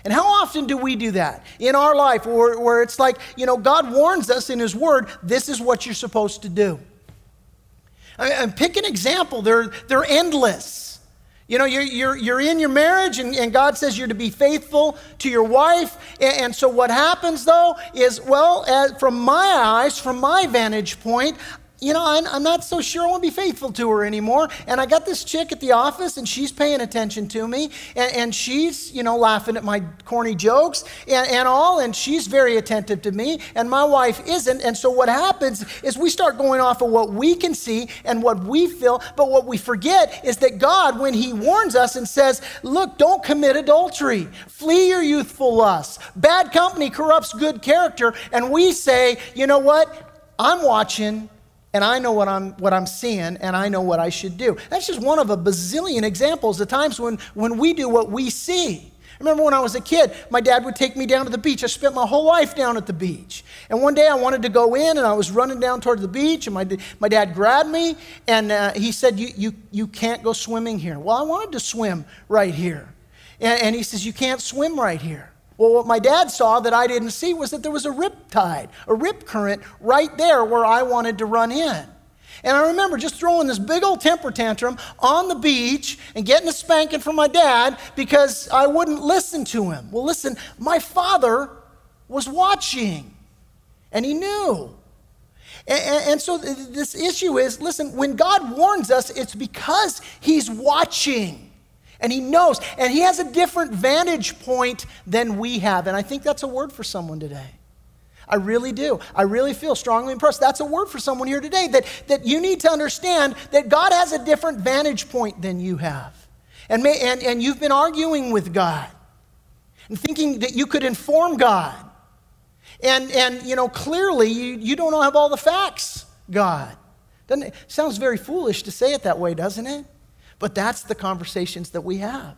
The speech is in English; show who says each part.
Speaker 1: And how often do we do that in our life where it's like, God warns us in His Word, this is what you're supposed to do. And pick an example. They're endless. You're in your marriage and God says you're to be faithful to your wife. And so what happens though is, from my eyes, from my vantage point, I'm not so sure I want to be faithful to her anymore. And I got this chick at the office and she's paying attention to me. And she's, laughing at my corny jokes and all. And she's very attentive to me. And my wife isn't. And so what happens is we start going off of what we can see and what we feel. But what we forget is that God, when He warns us and says, look, don't commit adultery. Flee your youthful lusts. Bad company corrupts good character. And we say, you know what? I'm watching. And I know what I'm seeing, and I know what I should do. That's just one of a bazillion examples of times when we do what we see. I remember when I was a kid, my dad would take me down to the beach. I spent my whole life down at the beach. And one day I wanted to go in, and I was running down toward the beach, and my dad grabbed me, and he said, you can't go swimming here. Well, I wanted to swim right here. And he says, you can't swim right here. Well, what my dad saw that I didn't see was that there was a rip tide, a rip current right there where I wanted to run in. And I remember just throwing this big old temper tantrum on the beach and getting a spanking from my dad because I wouldn't listen to him. Well, listen, my father was watching and he knew. And so this issue is, listen, when God warns us, it's because He's watching. And He knows, and He has a different vantage point than we have. And I think that's a word for someone today. I really do. I really feel strongly impressed. That's a word for someone here today, that you need to understand that God has a different vantage point than you have. And you've been arguing with God and thinking that you could inform God. And clearly you don't have all the facts, God. Doesn't it? Sounds very foolish to say it that way, doesn't it? But that's the conversations that we have.